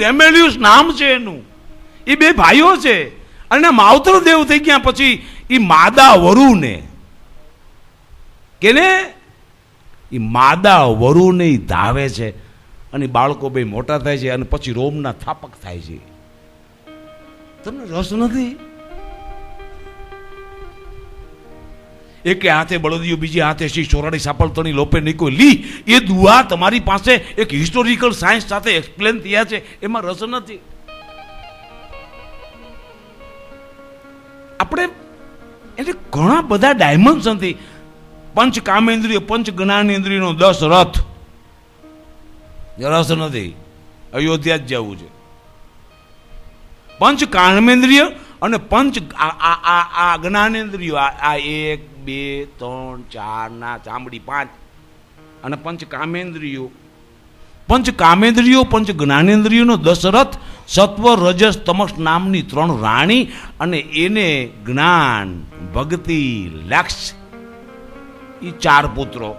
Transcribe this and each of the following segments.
રેમેલિયસ નામ છે એનું. એ બે ભાઈઓ છે અને માવતર દેવ થઈ ગયા પછી એ માદા વરુને કેને એ માદા વરુને ધાવે છે અને બાળકો બે મોટા થાય છે અને પછી રોમના થાપક થાય છે. તમને રસ નથી? એકે હાથે બળદિયો, બીજી હાથે શી ચોરાડી સાપળતણી લોપે નીકો લી. એ દુઆ તમારી પાસે એક હિસ્ટોરિકલ સાયન્સ સાથે એક્સપ્લેન થયા છે, એમાં રસ નથી. આપણે એટલે ઘણા બધા ડાયમેન્શનથી પંચ કામેન્દ્રિય, પંચ જ્ઞાનેન્દ્રિયનો 10 રથ. રસ નથી, અયોધ્યા જ જવું છે. પંચ કામેન્દ્રિય અને પંચ આ જ્ઞાનેન્દ્રિયો, આ 1 2 3 4 ના ચામડી 5 અને પંચ કામેન્દ્રિયો, પંચ કામેન્દ્રિયો, પંચ જ્ઞાનેન્દ્રિયોનો 10 રથ, સત્વ રજસ તમસ નામની 3 રાણી અને એને જ્ઞાન ભક્તિ લક્ષ એ 4 પુત્રો.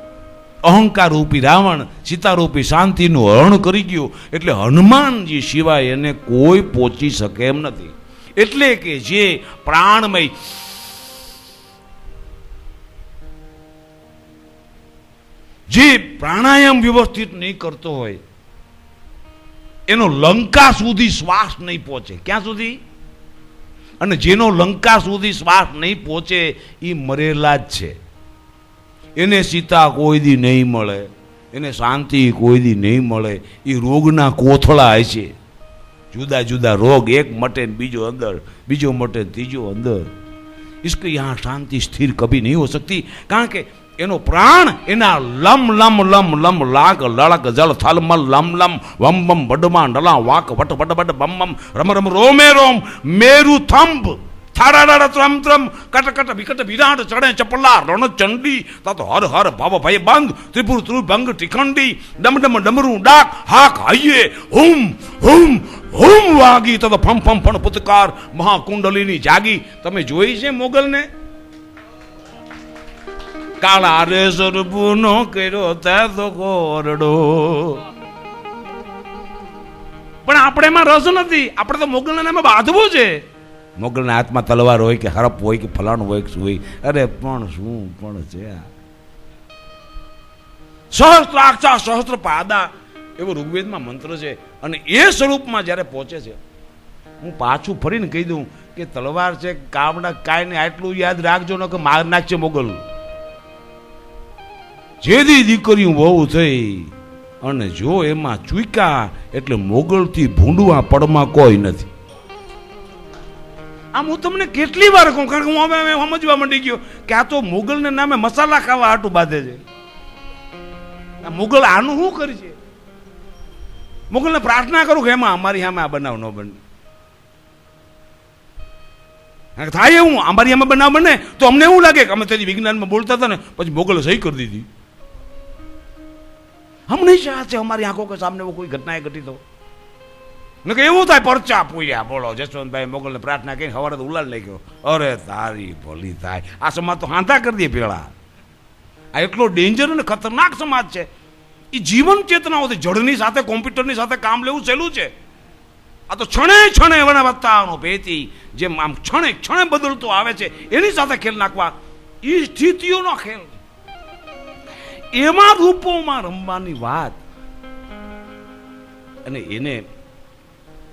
અહંકાર રૂપી રાવણ સીતા રૂપી શાંતિનું હરણ કરી ગયો એટલે હનુમાનજી સિવાય એને કોઈ પહોંચી શકે એમ નથી. એટલે કે જે પ્રાણમય જે પ્રાણાયામ વ્યવસ્થિત નહીં કરતો હોય એનો લંકા સુધી શ્વાસ નહીં પહોંચે. ક્યાં સુધી? અને જેનો લંકા સુધી શ્વાસ નહીં પહોંચે એ મરેલા જ છે. એને સીતા કોઈ દી નહીં મળે, એને શાંતિ કોઈ દી નહીં મળે. એ રોગના કોથળા છે, જુદા જુદા રોગ, એક મટે બીજો અંદર, બીજો મટે ત્રીજો અંદર. इसके यहाँ शांति स्थिर कभी नहीं हो सकती, कारण के એનો પ્રાણ એના લમ લમ લમ લમ લાગ લળક જળ થલમલ લમ લમ વમ વમ બડમાં ડલા વાક વટ વટ બડ બમ બમ રમ રમ રોમે રોમ મેરુ થંભ થાડા ત્રમ ત્રમ કટ કટ વિકટ વિરાટ ચડે ચપલા રણ ચંડી તા તો હર હર ભાવ ભય બંગ ત્રિપુર ત્રિભંગ ટિખંડી ડમ ડમ ડમરું ડાક હાક હૈયે હુમ હુમ હુમ વાગી તો ફમ ફમ ફણ પુતકાર મહાકુંડલીની જાગી. તમે જોઈ છે મોગલને? કાળા રે સરબુનો કર્યો તે તો કોરડો. પણ આપણે એમાં રસ નથી. આપણે તો મોગલના નામે બાંધવું છે. મોગલના હાથમાં તલવાર હોય કે હરપ હોય કે ફલાણું હોય કે શું હોય, અરે પણ શું પણ છે. સહસ્ત્રાક્ષા સહસ્ત્ર પાદા એવો ઋગ્વેદમાં મંત્ર છે. અને એ સ્વરૂપમાં જ્યારે પહોંચે છે, હું પાછું ફરીને કહી દઉં કે તલવાર છે કામડા કાંઈ ને આટલું યાદ રાખજો ને કે માર નાખશે મોગલ. જેદી દીકરીઓ બહુ થઈ અને જો એમાં ચૂક્યા એટલે મોગલથી ભૂંડવા પડમાં કોઈ નથી. આમ હું તમને કેટલી વાર કહું, કારણ કે હું હવે સમજવા માંડી ગયો કે આ તો મોગલને નામે મસાલા ખાવા હાટું બાંધે છે. મોગલ આનું શું કરી છે? મોગલને પ્રાર્થના કરું કે એમાં અમારી સામે આ બનાવ ન બને. થાય એવું અમારી સામે બનાવ બને તો અમને એવું લાગે કે અમે તેથી વિજ્ઞાનમાં બોલતા હતા ને પછી મોગલે સહી કરી દીધી. હમ નહીં ચાહતે हमारी आंखों के सामने वो कोई घटनाएं घटित हो. ને કે એવું થાય પરચા પૂર્યા બોલો જસવંતભાઈ મોગલને પ્રાર્થના કરી સવારે તો ઉલાડ લઈ ગયો. અરે તારી ભલી થાય. આ સમાજ તો હાંધા કરી દે પેલા. આ એટલો ડેન્જર અને ખતરનાક સમાજ છે. એ જીવન ચેતનાઓથી જળની સાથે કોમ્પ્યુટરની સાથે કામ લેવું સહેલું છે. આ તો ક્ષણે ક્ષણે વનવત્તાનો ભેતી જેમ આમ ક્ષણે ક્ષણે બદલતો આવે છે એની સાથે ખેલ નાખવા એ સ્થિતિઓનો ખેલ. એમાં રૂપોમાં રમવાની વાત. અને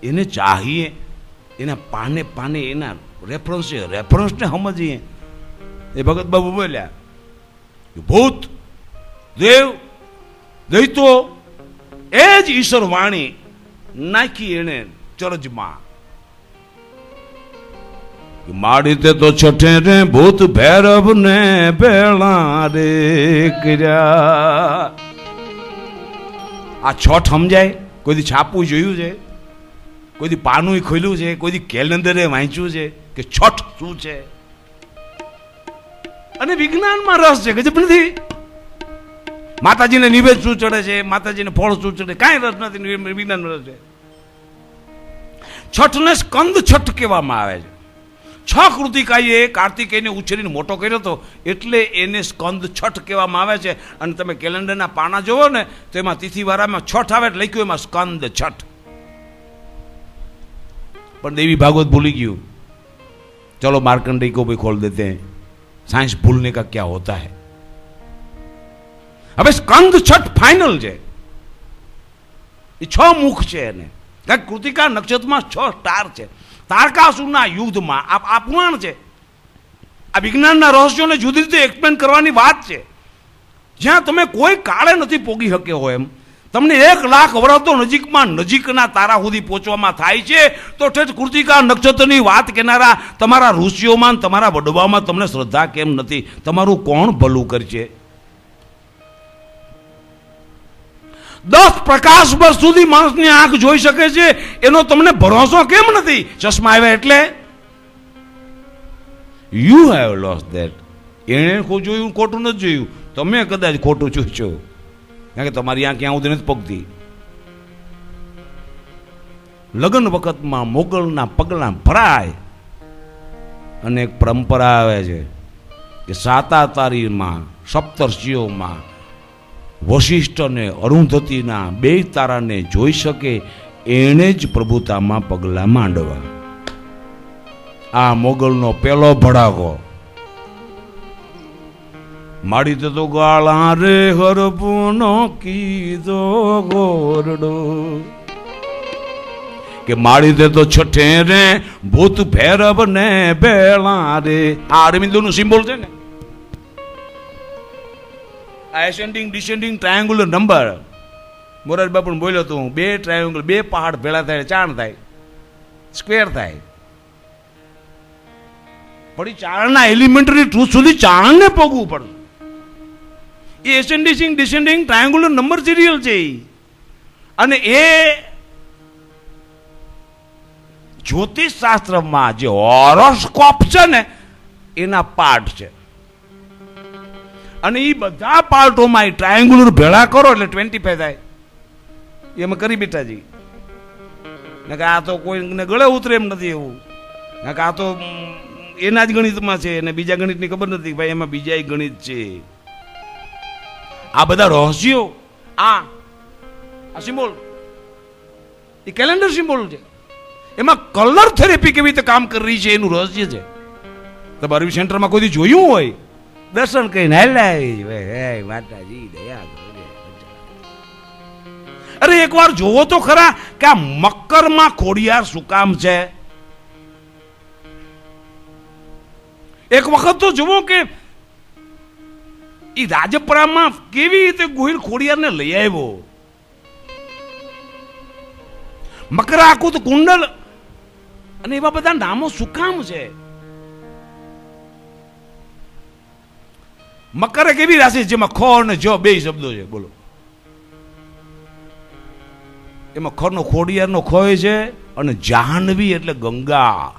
એને ચાહીએ, એના પાને પાને એના રેફરન્સને સમજીએ. એ ભગત બાબુ બોલ્યા ભૂત દેવ દૈતો એ જ ઈશ્વર વાણી નાખી એને ચરજમાં. માડી તે તો છઠે રે ભૂત ભૈરવ ને ભેળા રે કર્યા. આ છઠ સમજાય? કોઈથી છાપવું જોયું છે? કોઈથી પાનું ખોલ્યું છે? કોઈથી કેલેન્ડરે વાંચ્યું છે કે છઠ શું છે? અને વિજ્ઞાનમાં રસ છે ગજબ નથી. માતાજીને નિવેદ શું ચડે છે, માતાજીને ફળ શું ચડે, કાંઈ રસ નથી. વિજ્ઞાન રસ છે. છઠને સ્કંદ છઠ કહેવામાં આવે છે. 6 કૃતિકાએ કાર્તિકેયને ઉછેરીને મોટો કર્યો હતો એટલે એને સ્કંદ છઠ કહેવામાં આવે છે. અને તમે કેલેન્ડરના પાના જોવો ને તો એમાં તિથિવાળામાં છઠ આવે એટલે લખ્યું એમાં સ્કંદ છઠ. पर देवी भागवत भूली गयू। चलो मार्कंडेय को भी खोल देते हैं, साइंस भूलने का क्या होता है। अब स्कंद छठ फाइनल है, 6 मुख है ने कृतिका नक्षत्र में 6 स्टार है। तारकासुરના યુદ્ધમાં આ પુરાણ છે, આ વિજ્ઞાનના રહસ્યોને જુદી રીતે એક્સપ્લેન કરવાની વાત છે, જ્યાં તમે કોઈ કાળે નથી પોગી શક્યો હોય એમ તમને 1 લાખ વર્ષો નજીકમાં નજીકના તારા સુધી પહોંચવામાં થાય છે। તો ઠેઠ કૃતિકા નક્ષત્રની વાત કહેનારા તમારા ઋષિઓમાં તમારા વડવાઓમાં તમને શ્રદ્ધા કેમ નથી? તમારું કોણ ભલું કરશે? 10 પ્રકાશ વર્ષ સુધી માણસની આંખ જોઈ શકે છે, એનો તમને ભરોસો કેમ નથી? ચશ્મા આવ્યા એટલે યુ હેવ લોસ્ટ ધેટ। એણે જોયું ખોટું નથી જોયું, તમે કદાચ ખોટું જોશો, કારણ કે તમારી આંખ ક્યાં સુધી નથી પગતી। લગ્ન વખતમાં મોગલના પગલા ભરાય અને એક પરંપરા આવે છે કે સાતાતારીમાં સપ્તર્ષિઓમાં વશિષ્ઠ અને અરુંધતીના 2 તારાને જોઈ શકે એણે જ પ્રભુતામાં પગલા માંડવા। આ મોગલનો પહેલો ભડાકો। માડી તો ગાળા રે હરપુનો કીધો ગોરડો કે માડી તો છઠે રે ભૂત ભૈરવ ને બેળા રે। આ અરવિંદોનું સિમ્બોલ છે ને, ascending descending triangular number. Morari Bapu બોલ્યો તો 2 ટ્રાયંગલ 2 પહાડ ભેળા થાય ચાણ થાય, સ્ક્વેર થાય। પણ ચારણના એલિમેન્ટરી ટ્રુથ સુધી ચારણને પગવું પડે। એ ascending descending triangular number serial છે, અને એ જ્યોતિષ શાસ્ત્રમાં જે હોરોસ્કોપ છે ને એના પાર્ટ છે, અને એ બધા પાર્ટોમાં ટ્રાયંગ્યુલર ભેળા કરો એટલે 25 થાય। એમાં કરી બેઠાજી કે આ તો કોઈને ગળે ઉતરે એમ નથી એવું, કે આ તો એના જ ગણિતમાં છે અને બીજા ગણિતની ખબર નથી ભાઈ, એમાં બીજા ગણિત છે। આ બધા રહસ્યો, આ સિમ્બોલ એ કેલેન્ડર સિમ્બોલ છે, એમાં કલર થેરેપી કેવી રીતે કામ કરી રહી છે એનું રહસ્ય છે। તમે અરવી સેન્ટરમાં કોઈ જોયું હોય, દર્શન કરીને માતાજી દયા। અરે એકવાર જોવો તો ખરા કે આ મકરમાં ખોડિયાર શું કામ છે। એક વખત તો જુઓ કે એ રાજપરામાં કેવી રીતે ગોહિલ ખોડિયારને લઈ આવ્યો। મકરાકુત કુંડલ અને એવા બધા નામો શું કામ છે? મકર એક એવી રાશિ જેમાં ખ અને જ 2 શબ્દો છે, બોલો। એમાં ખ નો ખોડિયારનો ખ છે અને જાહ્નવી એટલે ગંગા।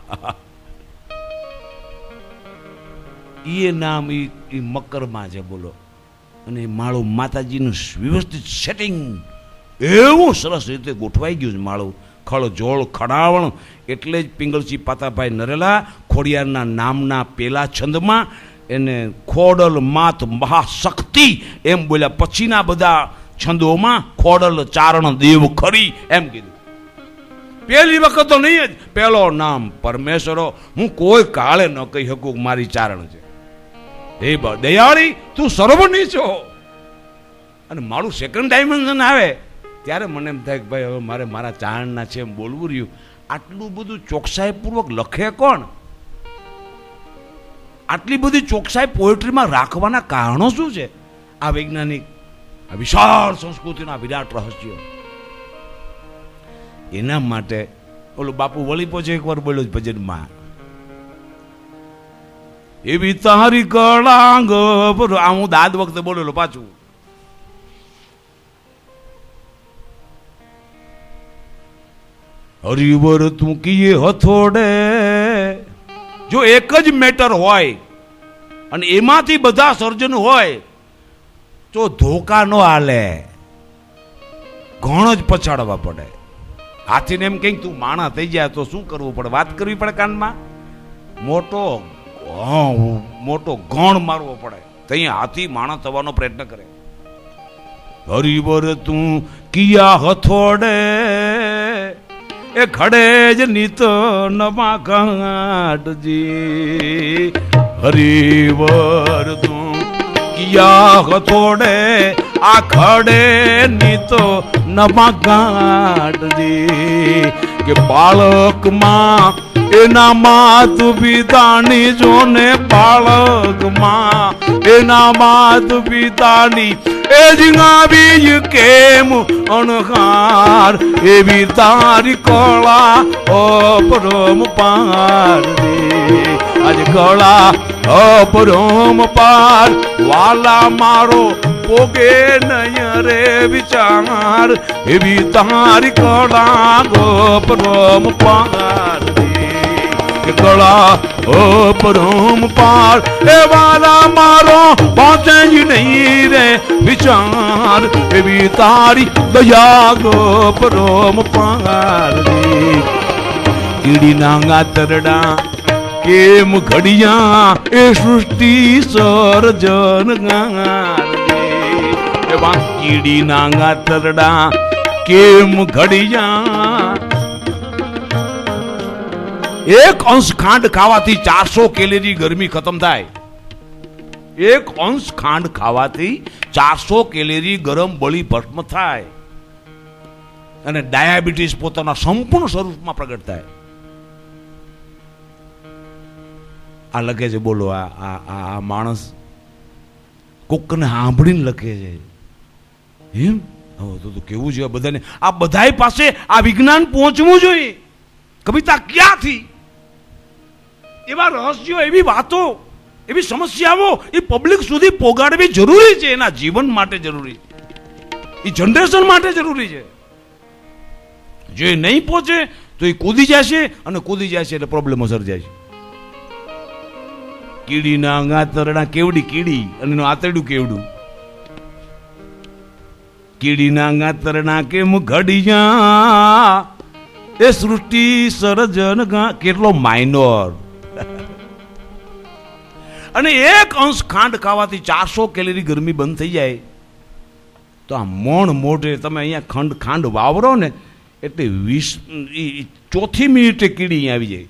એ નામ એ મકરમાં છે, બોલો। અને માળું માતાજીનું વ્યવસ્થિત સેટિંગ એવું સરસ રીતે ગોઠવાઈ ગયું છે માળું, ખળ જોળ ખડાવણ। એટલે જ પિંગલસિંહ પાતાભાઈ નરેલા ખોડિયારના નામના પેલા છંદમાં એને ખોડલ માત મહાશક્તિ એમ બોલ્યા, પછીના બધા છંદોમાં ખોડલ ચારણ દેવ ખરી એમ કીધું। પહેલી વખત તો નહીં જ, પહેલો નામ પરમેશ્વરો। હું કોઈ કાળે ન કહી શકું મારી ચારણ છે। હે દયાળી તું સર્વની છો। અને મારું સેકન્ડ ડાયમેન્શન આવે ત્યારે મને એમ થાય કે ભાઈ હવે મારે મારા ચારણના છે એમ બોલવું રહ્યું। આટલું બધું ચોકસાઈપૂર્વક લખે કોણ? આટલી બધી ચોકસાઈ પોએટ્રીમાં રાખવાના કારણો શું છે? આ વૈજ્ઞાનિક આ વિશાળ સંસ્કૃતિના વિરાટ રહસ્યો। એના માટે ઓલો બાપુ વળી પહોંચે એકવાર બોલ્યો ભજનમાં, એવી તારી કળાંગ। આ હું દાદ વખતે બોલેલો પાછું, હરિવર તું કીએ હથોડે। જો એક જ મેટર હોય અને એમાંથી બધા સર્જન હોય તો ધોકા ન હાલે, ઘણ જ પછાડવા પડે। હાથીને એમ કંઈક તું માણા થઈ જાય તો શું કરવું પડે? વાત કરવી પડે કાનમાં, મોટો ગણ મારવો પડે, ત્યાં હાથી માણા થવાનો પ્રયત્ન કરે। હરિવર તું કિયા હથોડે એ ખડે જ નીત નમા ઘાટજી હરિવર તું કિયા હથોડે આ ખડે નીતો નમા ઘાટજી કે બાળકમાં એના માત પિતાની જોને બાળકમાં એના માત પિતાની એ જીંગાવી કેમ અણહાર એવી તારી કળા અપરમ પાર રે આજ કળા અપરમ પાર વાલા મારો પોગે નય રે વિચાર એવી તારી કળા અપરમ પાર રે કળા અપરમ પાર એ વાલા મારો પહોંચે જ નહીં રે વિચાર એવી તારી દયા અપરમ પાર રે કીડીના ગાતરડા કેમ ઘડિયા એ સૃષ્ટિ સર્જન ગાર રે એવા કીડીના ગાતરડા કેમ ઘડિયા એક અંશ ખાંડ ખાવાથી 400 કેલેરી ગરમી ખતમ થાય એક અંશ ખાંડ ખાવાથી 400 કેલેરી ગરમ બળી ભસ્મ થાય અને ડાયાબિટીસ પોતાના સંપૂર્ણ સ્વરૂપમાં પ્રગટ થાય આ લખે છે બોલો આ માણસ કોકને સાંભળીને લખે છે એમ તો કેવું છે બધાને આ બધાય પાસે આ વિજ્ઞાન પહોંચવું જોઈએ કવિતા ક્યાંથી એવા રહસ્યો એવી વાતો એવી સમસ્યાઓ એ પબ્લિક સુધી પોગાડવી જરૂરી છે એના જીવન માટે જરૂરી એ જનરેશન માટે જરૂરી છે જો એ નહીં પહોંચે તો એ કૂદી જશે અને કૂદી જશે એટલે પ્રોબ્લેમો સર્જાય છે કીડીના ગાતરડા કેવડી કીડી અને એનું આતરડું કેવડું કીડીના ગાતરડા કેમ ઘડિયા એ સૃષ્ટિ સર્જન કેટલો માઇનોર અને એક અંશ ખાંડ ખાવાથી 400 કેલેરી ગરમી બંધ થઈ જાય તો આ મોણ મોઢે તમે અહીંયા ખાંડ વાવરો ને એટલે 4 મિનિટે કીડી અહીંયા આવી જાય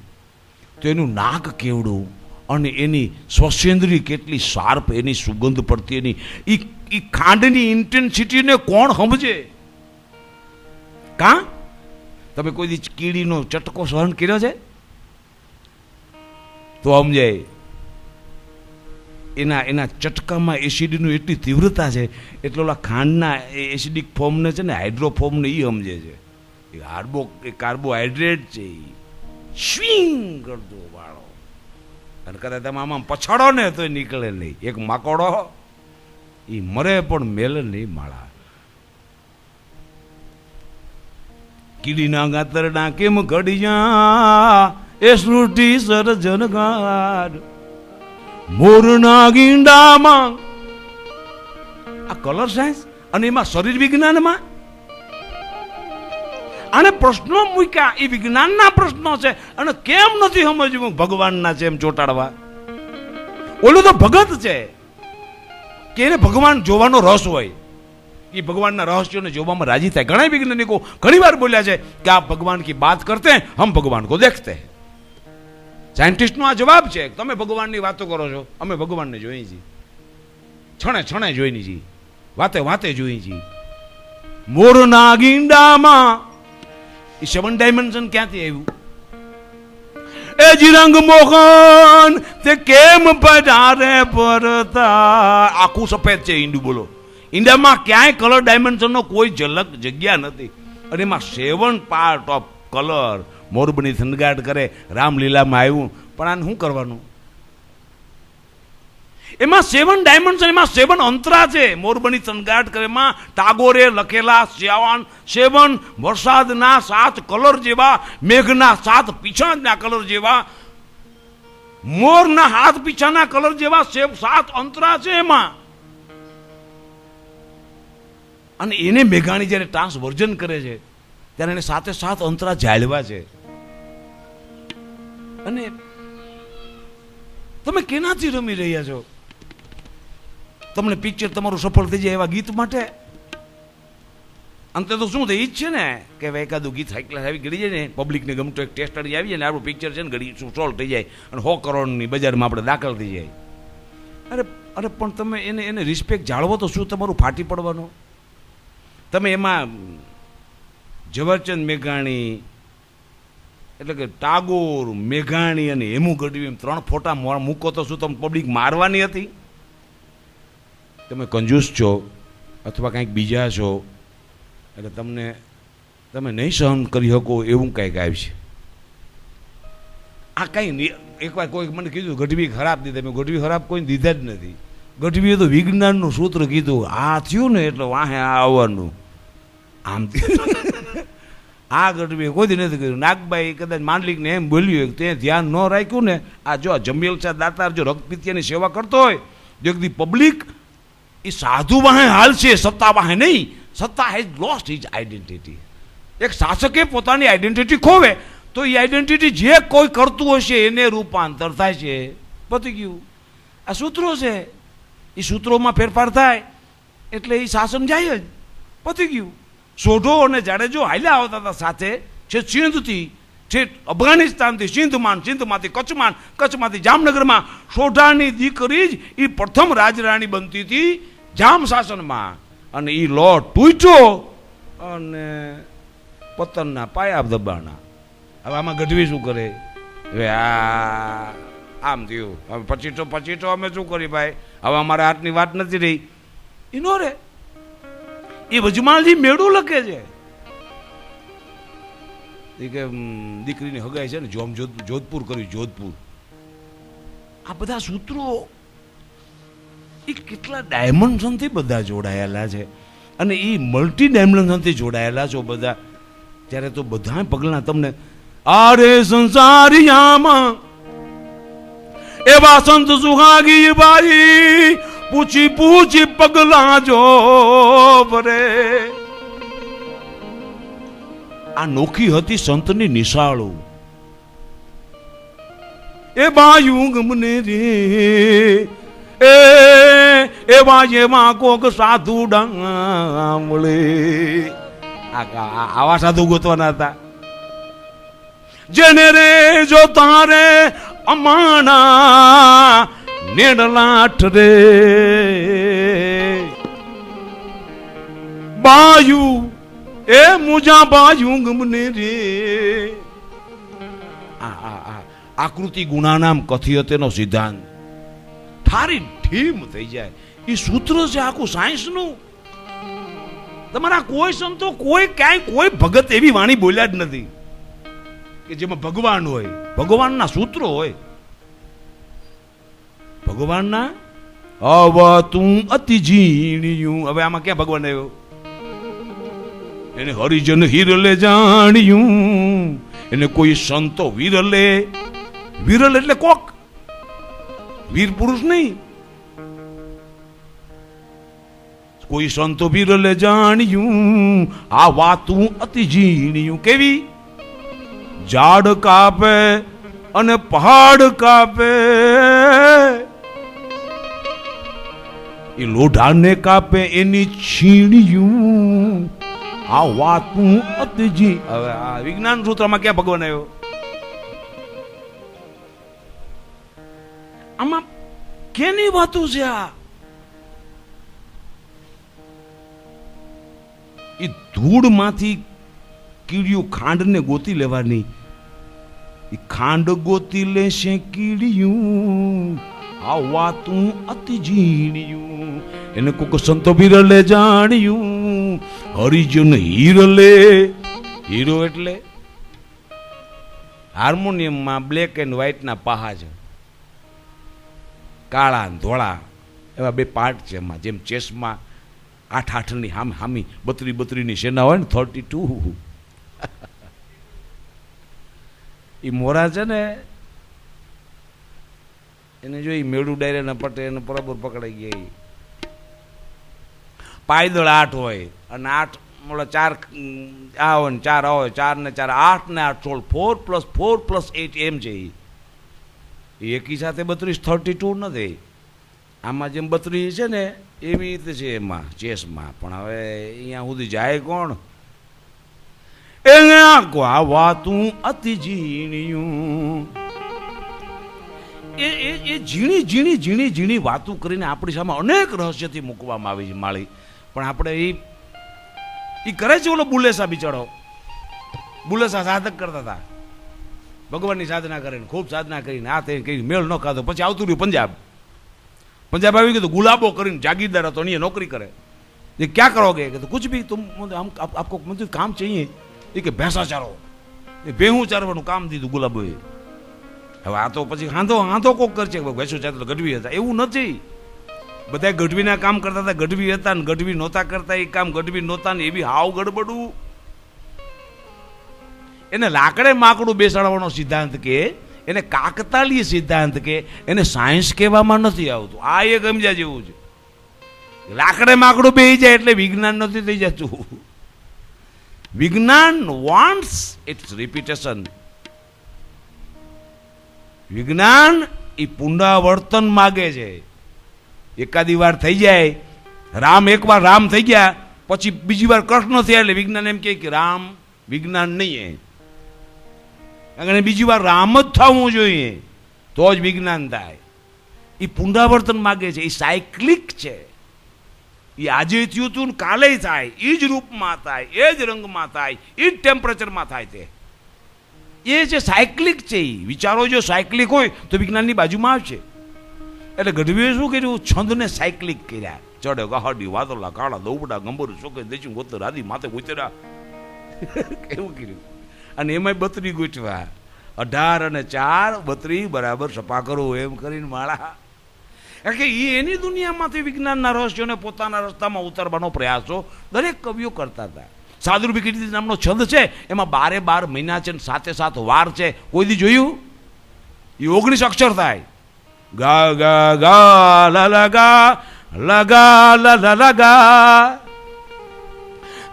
તો એનું નાક કેવડું અને એની સ્વસેન્દ્રી કેટલી શાર્પ એની સુગંધ પડતી એની એ ખાંડની ઇન્ટેન્સિટીને કોણ સમજે કા તમે કોઈ દી કીડીનો ચટકો સહન કર્યો છે તો સમજાય એના ચટકામાં એસિડની એટલી તીવ્રતા છે એટલે ઓલા ખાંડના એસિડિક ફોર્મને છે ને હાઇડ્રોફોર્મને એ સમજે છે એ કાર્બોહાઈડ્રેટ છે સ્વિંગ કરતો વાળો અને કદાચ તમે આમાં પછાડો ને તો નીકળે નહીં એક માકોડો એ મરે પણ મેલે નહીં માળા કીડીના ગાતરડા કેમ ઘડિયા એ સૃષ્ટિ સર્જન ગાર મોરના ગીંડામાં આ કલર સાયન્સ અને એમાં શરીર વિજ્ઞાનમાં આને પ્રશ્નો મૂક્યા એ વિજ્ઞાનના પ્રશ્નો છે અને કેમ નથી સમજવું ભગવાનના છે એમ ચોટાડવા ઓલું તો ભગત છે કે એને ભગવાન જોવાનો રસ હોય એ ભગવાનના રહસ્યોને જોવામાં રાજી થાય ઘણા વૈજ્ઞાનિકો ઘણી વાર બોલ્યા છે કે આપ ભગવાન કી બાત કરતે હમ ભગવાન કો દેખતે સાયન્ટિસ્ટનો આ જવાબ છે તમે ભગવાનની વાતો કરો છો અમે ભગવાનને જોઈએ છીએ છણે છણે જોઈને છીએ વાતે વાતે જોઈએ છીએ મોરના ગીંડામાં એ 7 ડાયમેન્શન ક્યાંથી આવ્યું એ જીરંગ મોહન તે કેમ પધારે પરતા આખું સફેદ છે ઈંડું બોલો ઈંડામાં ક્યાંય કલર ડાયમેન્શનનો કોઈ ઝલક જગ્યા નથી અને એમાં 7 પાર્ટ ઓફ કલર મોરબની થનગાટ કરે રામલીલામાં આવ્યું પણ આને શું કરવાનું એમાં 7 ડાયમેન્શન એમાં 7 અંતરા છે મોરબની થનગાટ કરે એમાં ટાગોરે લખેલા 7 વરસાદના 7 કલર જેવા મેઘના 7 પીછાના કલર જેવા મોરના હાથ પીછાના કલર જેવા 7 અંતરા છે એમાં અને એને મેઘાણી જ્યારે ટ્રાન્સવર્જન કરે છે ત્યારે એને 7 અંતરા જાળવા છે અને તમે કેનાથી રમી રહ્યા છો તમને પિક્ચર તમારું સફળ થઈ જાય એવા ગીત માટે અંતે તો શું થાય? એ જ છે ને કે હવે એકાદું ગીત હાઈ ક્લાસ આવી ગળી જાય ને, પબ્લિકને ગમતો એક ટેસ્ટર આવી જાય ને, આપણું પિક્ચર છે ને ઘડી શું સોલ્વ થઈ જાય અને 100 કરોડની બજારમાં આપણે દાખલ થઈ જાય. અરે પણ તમે એને રિસ્પેક્ટ જાળવો તો શું તમારું ફાટી પડવાનો? તમે એમાં ઝવેરચંદ મેઘાણી એટલે કે ટાગોર, મેઘાણી અને હેમુ ગઢવી એમ 3 ફોટા મૂકો તો શું તમે પબ્લિક મારવાની હતી? તમે કંજૂસ છો અથવા કંઈક બીજા છો એટલે તમે નહીં સહન કરી શકો એવું કંઈક આવ્યું છે. આ કંઈ એકવાર કોઈ મને કીધું ગઢવી ખરાબ દીધા, મેં ગઢવી ખરાબ કોઈ દીધા જ નથી. ગઢવીએ તો વિજ્ઞાનનું સૂત્ર કીધું, આ થયું ને એટલે વાહે આ આવવાનું આમ. આ ગઢવીએ કોઈ દી નથી કર્યું. નાગબાઈ કદાચ માંડલિકને એમ બોલ્યું કે તે ધ્યાન ન રાખ્યું ને, આ જો જમેલ શાહ દાતાર જો રક્તપિત્યાની સેવા કરતો હોય, જો પબ્લિક એ સાધુ વાહે હાલશે, સત્તા વાહે નહીં. સત્તા હેઝ લોસ્ટ હિઝ આઈડેન્ટિટી. એક શાસકે પોતાની આઈડેન્ટિટી ખોવે તો એ આઈડેન્ટિટી જે કોઈ કરતું હશે એને રૂપાંતર થાય છે. પતી ગયું. આ સૂત્રો છે, એ સૂત્રોમાં ફેરફાર થાય એટલે એ શાસન જાય જ. પતી ગયું. સોઢો અને જાડેજો હાલ્યા આવતા હતા સાથે, છે સિંધથી, છે અફઘાનિસ્તાનથી સિંધમાં, સિંધમાંથી કચ્છમાં, કચ્છમાંથી જામનગરમાં. સોઢાની દીકરી જ એ પ્રથમ રાજરાણી બનતી હતી જામ શાસનમાં. અને એ લો તૂટ્યો અને પતનના પાયા દબાણા. હવે આમાં ગઢવી શું કરે? હવે આમ થયું. હવે પછી તો અમે શું કરી ભાઈ? હવે અમારે હાથની વાત નથી રહી. એ નો રે. એ વજમાલજી મેળું લખે છે કે દીકરીને હગાય છે ને જોધપુર કર્યું, જોધપુર. આ બધા સૂત્રો એ કેટલા ડાયમેન્શનથી બધા જોડાયેલા છે અને એ મલ્ટી ડાયમેન્શનથી જોડાયેલા છો બધા. ત્યારે તો બધા પગલાં તમને આરે સંસારિયામાં એવા સંત સુહાગી બાઈ પૂછી પૂછી પગલા જો ભરે. આ નોખી હતી સંતની નિશાળો. એ બાયું ગમને રે એવા એવા કોક સાધુ ડામળે. આવા સાધુ ગોતવાના હતા જેને રે જો તારે અમાણા નેડલાઠ રે બાયુ એ મુજા બાયુ ગમને રે. આકૃતિ ગુણાનામ કથિયતેનો સિદ્ધાંત થારી ઠીમ થઈ જાય. એ સૂત્ર છે આખું સાયન્સનું. તમારા કોઈ સંતો કોઈ ક્યાંય કોઈ ભગત એવી વાણી બોલ્યા જ નથી કે જેમાં ભગવાન હોય. ભગવાનના સૂત્રો હોય. ભગવાનના અવ તું અતિ ઝીણ્યું. હવે આમાં ક્યાં ભગવાન આવ્યો? એને હરિજન હિરલે જાણ્યું. એને કોઈ સંતો વિરલે. વિરલ એટલે કોક, વીર પુરુષ નહીં. કોઈ સંતો વિરલે જાણ્યું. આ વાતું અતિ ઝીણ્યું. કેવી? ઝાડ કાપે અને પહાડ કાપે. એ લોઢાને કાપે એની છીણ્યું. આ વાતું અતિ જી. હવે આ વિજ્ઞાન સૂત્રમાં ક્યાં ભગવાન આવ્યો? આમાં કેની વાતું છે? આ એ ધૂળમાંથી કીડીયું ખાંડને ગોતી લેવાની. એ ખાંડ ગોતી લેશે કીડીયું. આ વાતું અતિ ઝીણ્યું. એને કોક સંતો વિરલે જાણ્યું. હરિજન હીરલે. હીરો એટલે હાર્મોનિયમમાં બ્લેક એન્ડ વ્હાઈટ ના પહા છે, કાળા ધોળા એવા બે પાર્ટ છે એમાં. જેમ ચેસમાં 8-8ની હામી 32-32ની સેના હોય ને, 32. એ મોરા છે ને એને જો એ મેળું ડાયરે ના પટે એને બરાબર પકડાઈ ગયા. પાયદળ 8 હોય અને 8 મોડા 4 આ હોય ને 4 આ હોય, 4 ને 4 8 ને 8 16, 4 + 4 + 8 એમ છે. એ એકી સાથે 32 નથી. આમાં જેમ 32 છે ને એવી રીતે છે એમાં ચેસમાં. પણ હવે અહીંયા સુધી જાય કોણ? એ વાતું અતિ ઝીણિયું, એ ઝીણી ઝીણી ઝીણી ઝીણી વાતું કરીને આપણી સામે અનેક રહસ્યથી મૂકવામાં આવી છે માળી. પણ આપણે એ કરે છે. ઓલો બુલેસા બિચારો, બુલેસા સાધક કરતા હતા, ભગવાનની સાધના કરીને ખૂબ સાધના કરીને આ તે કઈ મેળ ન ખાધો. પછી આવતું રહ્યું પંજાબ. પંજાબ આવી ગયું તો ગુલાબો કરીને જાગીરદાર હતો, અહીંયા નોકરી કરે. ये क्या करोगे? कहते कुछ भी, तुम हम आपको मुझे काम चाहिए. ये कि भैंसा चारो, ये बेहू चारવાનું કામ દીધું ગુલાબોએ. હવે આ તો પછી હાંધો કોક કરશે ભેંસો ચારે તો ગઢવી હતા. એવું નથી. બધા ગઢવીના કામ કરતા હતા, ગઢવી હતા ને ગઢવી નહોતા કરતા એ કામ ગઢવી નહોતા ને એવી હાવ ગડબડું. એને લાકડે માકડું બેસાડવાનો સિદ્ધાંત કે, એને કાકતાળીય સિદ્ધાંત કે, એને સાયન્સ કહેવામાં નથી આવતું. આ એક સમજ્યા જેવું છે. લાકડે માકડું બેસી જાય એટલે વિજ્ઞાન નથી થઈ જતું. વિજ્ઞાન વોન્ટ્સ ઇટ્સ રિપીટેશન. વિજ્ઞાન એ પુનરાવર્તન માગે છે. એકાદી વાર થઈ જાય, રામ એકવાર રામ થઈ ગયા પછી બીજી વાર કૃષ્ણ થયા એટલે વિજ્ઞાન એમ કે રામ વિજ્ઞાન નહીં. કારણ બીજી વાર રામ જ થવું જોઈએ તો જ વિજ્ઞાન થાય. એ પુનરાવર્તન માગે છે. એ સાયક્લિક છે. એ આજે થયું હતું ને કાલે થાય, એ જ રૂપમાં થાય, એ જ રંગમાં થાય, એ જ ટેમ્પરેચરમાં થાય. તે એ જે સાયક્લિક છે. એ વિચારો જો સાયક્લિક હોય તો વિજ્ઞાનની બાજુમાં આવશે. એટલે ગઢવીએ શું કર્યું? છંદને સાયક્લિક કર્યા. ચડે ગહાડી વાદળા કાળા દોબડા ગંભર શોકે દેશું ગોતર આદિ માથે ગોતરા એવું કર્યું. અને એમાં 32 ગોઠવા, 18 અને 4 32 બરાબર સપા કરો એમ કરીને માળા. કારણ કે એ એની દુનિયામાંથી વિજ્ઞાનના રહસ્યોને પોતાના રસ્તામાં ઉતારવાનો પ્રયાસો દરેક કવિઓ કરતા હતા. સાદુર વિકૃતિ નામનો છંદ છે, એમાં 12 મહિના છે, 7 વાર છે. કોઈ દી જોયું? એ 19 અક્ષર થાય. ગા ગા ગા લા લા ગા લગા લા લા લા ગા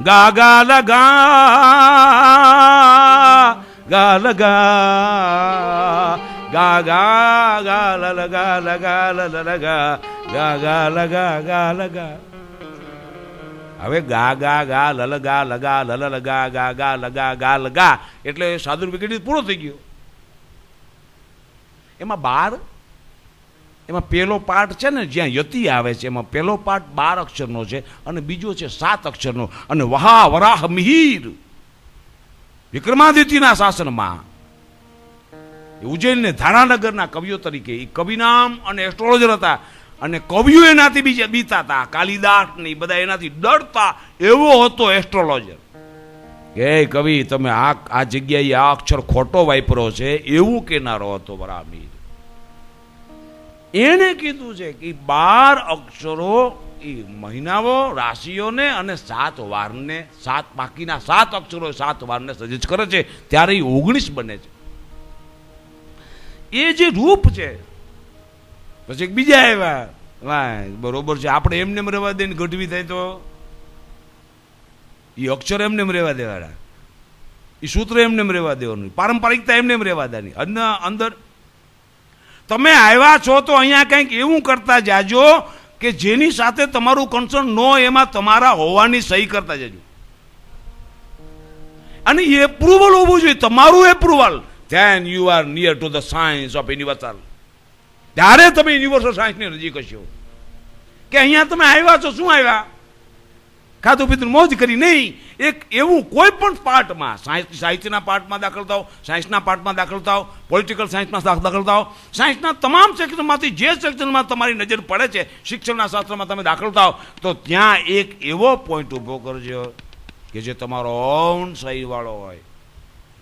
ગા ગા લા ગા ગા લગા ગા ગા ગા લા લગા લગા લા લગા ગા ગા લગા ગા લગા. હવે ગા ગા ગા લલગા લગા લલગા ગા ગા લગા ગા લગા એટલે સાદુર વિકૃતિ પૂરો થઈ ગયો. એમાં 12, એમાં પહેલો પાઠ છે ને જ્યાં યતિ આવે છે, એમાં પહેલો પાઠ 12 અક્ષરનો છે અને બીજો છે 7 અક્ષરનો. અને વહા વરાહ મિહિર વિક્રમાદિત્યના શાસનમાં ઉજ્જૈન ને ધારાનગરના કવિઓ તરીકે એ કવિનામ અને એસ્ટ્રોલોજર હતા. અને કવિઓ એનાથી બીજા બીતા હતા. કાલિદાસ ને બધા એનાથી ડરતા. એવો હતો એસ્ટ્રોલોજર કે કવિ તમે આ જગ્યાએ આ અક્ષર ખોટો વાપરો છે એવું કેનારો હતો વરાહમિહિર. એને કીધું છે કે 12 અક્ષરો એ મહિનાઓ રાશિઓને અને 7 વારને, 7 બાકીના 7 અક્ષરો 7 વારને સજેસ્ટ કરે છે. ત્યારે એ 19 બને છે. એ જે રૂપ છે. પછી બીજા આવ્યા, બરોબર છે, આપણે એમને રહેવા દઈને ગઢવી થાય તો એ અક્ષર એમને રહેવા દેવાના, એ સૂત્ર એમને રહેવા દેવાનું, પારંપરિકતા એમને રહેવા દેવાની. અંદર તમે આવ્યા છો તો અહીંયા કંઈક એવું કરતા જાજો કે જેની સાથે તમારું કન્સર્ન ન હોય એમાં તમારા હોવાની સહી કરતા જજો. અને એપ્રુવલ હોવું જોઈએ, તમારું approval. Then you are near to the science of universal. ત્યારે તમે યુનિવર્સલ સાયન્સની નજીક હશો. કે અહીંયા તમે આવ્યા છો, શું આવ્યા? ખાધું પીધું મોજ કરી નહીં. એક એવું કોઈ પણ પાર્ટમાં, સાહિત્યના પાર્ટમાં દાખલ થાઓ, સાયન્સના પાર્ટમાં દાખલ થાઓ, પોલિટિકલ સાયન્સમાં દાખલ થાઓ, સાયન્સના તમામ સેક્શનમાંથી જે સેક્શનમાં તમારી નજર પડે છે, શિક્ષણના શાસ્ત્રમાં તમે દાખલ થાઓ તો ત્યાં એક એવો પોઈન્ટ ઊભો કરજો કે જે તમારો ઓન સહીવાળો હોય.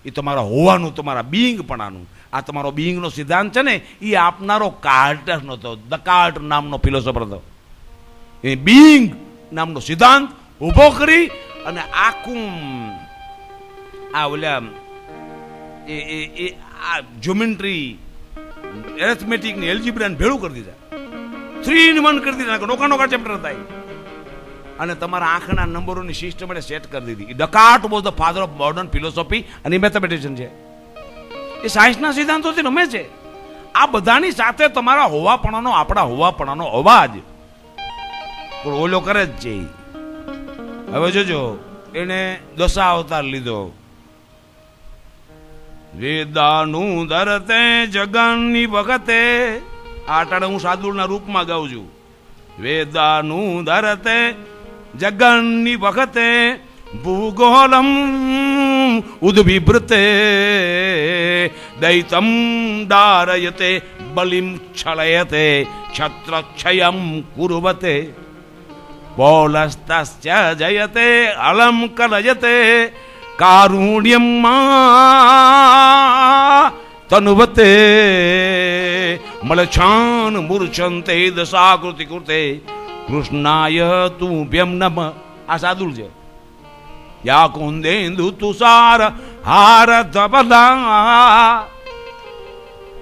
એ તમારા હોવાનું, તમારા બિંગપણાનું. આ તમારો બિંગનો સિદ્ધાંત છે ને એ આપનારો કાર્ટર નહોતો, દકાર્ટ નામનો ફિલોસોફર હતો. એ બિંગ નામનો સિદ્ધાંત ઊભો કરી અને આખું આ ઓલા આ જ્યોમેટ્રી, એરેથમેટિક ને એલ્જીબ્રાને ભેળું કરી દીધા. 3 in 1 કરી દીધા. નોકા ચેપ્ટર હતા. અને તમારા આંખના નંબરોની સિસ્ટમ એને સેટ કરી દીધી. Descartes was the father of modern philosophy અને મેથેમેટિશિયન છે. એ સાયન્સના સિદ્ધાંતોથી રમે છે. આ બધાની સાથે તમારા હોવાપણાનો, આપણા હોવાપણાનો અવાજ પણ ઓલો કરે જ છે. હવે જોજો, એને 10 અવતાર લીધો, વેદાનું ધરતે જગનની વખતે, આ ટાણે હું સાદુરના રૂપમાં ગાઉં છું. વેદાનું ધરતે જગનની વખતે ભૂગોલમ ઉદ્વિભૃતે દૈતમ ડારયતે બલિમ છળયતે છત્રક્ષયમ કુર્વતે પૌલસ્તસ્ય જયતે અલમ કલયતે કારુણ્યમ તનુવતે મલછાન મૂર્છંતે દશાકૃતિ કૃતે કૃષ્ણાય તુભ્યમ નમઃ. આ સાદુલ છે. યા કુંદેન્દુ તુષાર હાર ધબલા.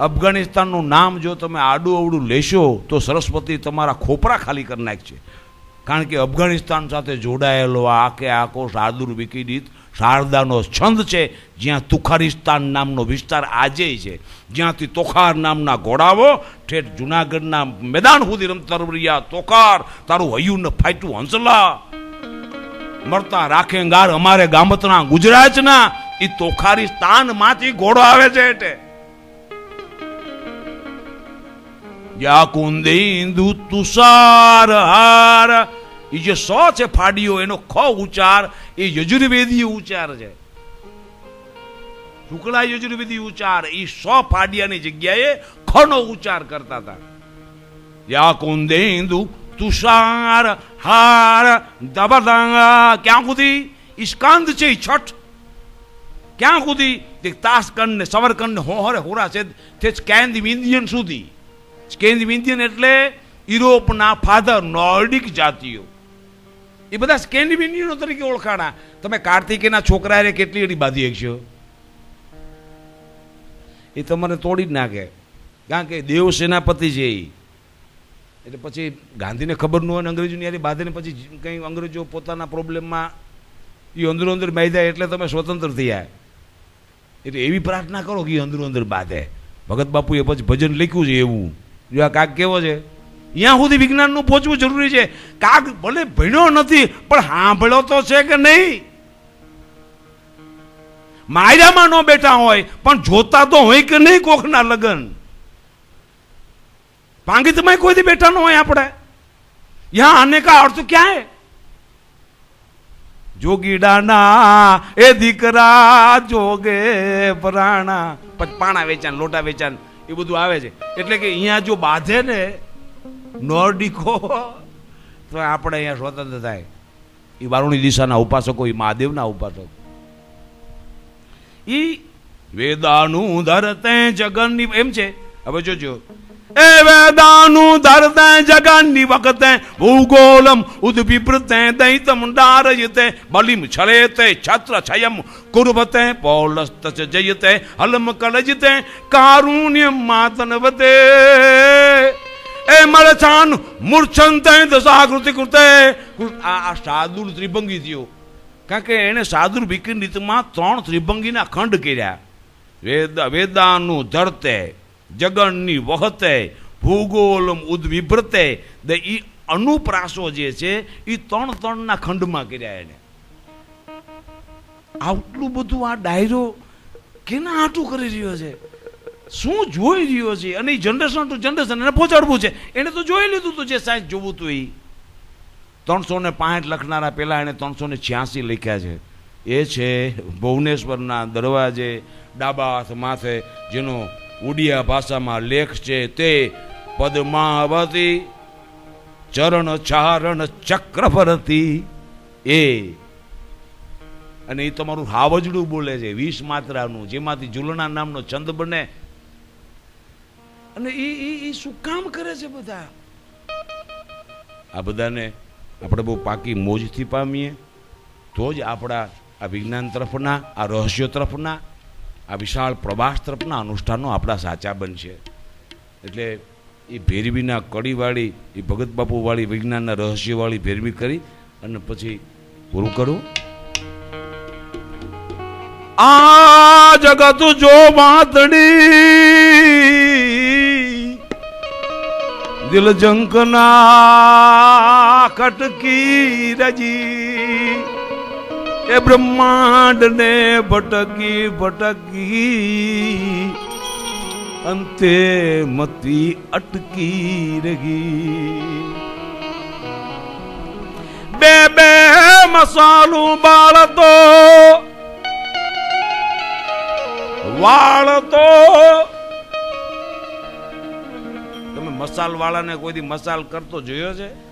અફઘાનિસ્તાનનું નામ જો તમે આડું અવડું લેશો તો સરસ્વતી તમારા ખોપરા ખાલી કરી નાખશે. કારણ કે અફઘાનિસ્તાન સાથે જોડાયેલો આખે આખો શાર્દુલ વિકિદિત શારદાનો છંદ છે, જ્યાં તુખારિસ્તાન નામનો વિસ્તાર આજે છે, જ્યાંથી તોખાર નામના ઘોડાઓ ઠેઠ જુનાગઢના મેદાન સુધી રમતા રહ્યા. તોખાર તારું હૈયું ને ફાટ્યું હંસલા મળતા રાખેંગાર અમારે ગામતના ગુજરાતના એ તોખારિસ્તાન માંથી ઘોડો આવે છે. એટલે યા કુંદેન્દુ તુષાર હાર, એ જે સો છે ફાડીઓ, એનો ખ ઉચ્ચાર એ યજુર્વેદીય ઉચ્ચાર છે. શુક્લા યજુર્વેદી ઉચ્ચાર એ સો ફાડિયાની જગ્યાએ ખ નો ઉચ્ચાર કરતા હતા. યા કુંદેન્દુ તુષાર હાર દબદા. ક્યાં સુધી? ઈસ્કાંદ છે છઠ. ક્યાં સુધી? તાસકંડ ને સવરકંડ ને હોહરે હોરા છે તે સ્કેન્ડિનેવિયન સુધી. સ્કેન્ડિનેવિયન એટલે યુરોપના ફાધર નોર્ડિક જાતિઓ, એ બધા સ્કેન્ડિનેવિયનો તરીકે ઓળખાણા. તમે કાર્તિકેયના છોકરાએ કેટલી એડી બાંધી શકશો? એ તમને તોડી જ નાખે. કારણ કે દેવ સેનાપતિ છે એ. એટલે પછી ગાંધીને ખબર ન હોય અંગ્રેજોની યારી બાંધીને પછી કંઈ અંગ્રેજો પોતાના પ્રોબ્લેમમાં એ અંદરો અંદર બાંધ્યા એટલે તમે સ્વતંત્ર થયા. એટલે એવી પ્રાર્થના કરો કે એ અંદરો અંદર બાંધે. ભગત બાપુએ પછી ભજન લખ્યું છે એવું. જો આ કાક કેવો છે, ત્યાં સુધી વિજ્ઞાનનું પહોંચવું જરૂરી છે. કાક ભલે ભણ્યો નથી પણ સાંભળ્યો તો છે કે નહીં? માયરામાં ન બેઠા હોય પણ જોતા તો હોય કે નહીં કોકના લગન? પાંગીતમાં કોઈ બેઠા ન હોય આપણે. યહાં આને કા અર્થ ક્યાં હે? જોગીડાના એ દીકરા જોગે પરાણા, પછી પાણા વેચાણ, લોટા વેચાણ એ બધું આવે છે. એટલે કે અહીંયા જો બાંધે ને નોર્ડિકો તો આપણે અહીંયા સ્વતંત્ર થાય. એ વારુણી દિશાના ઉપાસકો, એ મહાદેવના ઉપાસકો. એ વેદાનું ધરતે જગનની એમ છે. હવે જોજો, એ વેદાનું ધરતે જગનની વખતે ભૂગોલમ ઉદ્વિપ્રતે દૈતમ ડારયતે બલિમ છળેતે છત્ર છયમ કુર્વતે પૌલસ્ત જયતે હલમ કલજતે કારુણ્યમ માતનવતે એ મળછાન મૂર્છંતે દશાકૃતિ કૃતે. આ શાર્દુલ ત્રિભંગી થયો, કારણ કે એને શાર્દુલ વિકિદિતમાં 3 ત્રિભંગીના ખંડ કર્યા. વેદાનું ધરતે જગનની વખતે ભૂગોલમ ઉદ્વિભ્રતે, એ અનુપ્રાસો જે છે એ 3 ખંડમાં કર્યા. એને આટલું બધું આ ડાયરો કેના હાટું કરી રહ્યો છે? શું જોઈ રહ્યો છે? અને એ જનરેશન ટુ જનરેશન એને પહોંચાડવું છે. એને તો જોઈ લીધું હતું જે સાયન્સ જોવું હતું. એ 365 લખનારા પહેલા એને 386 લખ્યા છે. એ છે ભુવનેશ્વરના દરવાજે ડાબા હાથ માથે, જેનો ઉડિયા ભાષામાં લેખ છે તે પદ્માવતી ચરણ ચારણ ચક્રવર્તી. એ અને એ તમારું હાવજડું બોલે છે 20 માત્રાનું, જેમાંથી ઝુલણા નામનો છંદ બને. અને એ શું કામ કરે છે બધા? આ બધાને આપણે બહુ પાકી મોજથી પામીએ તો જ આપણા આ વિજ્ઞાન તરફના, આ રહસ્યો તરફના, આ વિશાળ પ્રવાસ તરફના અનુષ્ઠાનો આપણા સાચા બનશે. એટલે એ ભેરવીના કડીવાળી, એ ભગત બાપુવાળી વિજ્ઞાનના રહસ્યવાળી ભેરવી કરી અને પછી પૂરું કરું. આ જગત જો વાતડી દિલ જંકના કટકી રજી, એ બ્રહ્માંડ ને ભટકી ભટકી અંતે મતી અટકી રહી. બે બે મસાલું બાળતો વાળતો. તમે મસાલ વાળાને કોઈ દી મસાલ કરતો જોયો છે?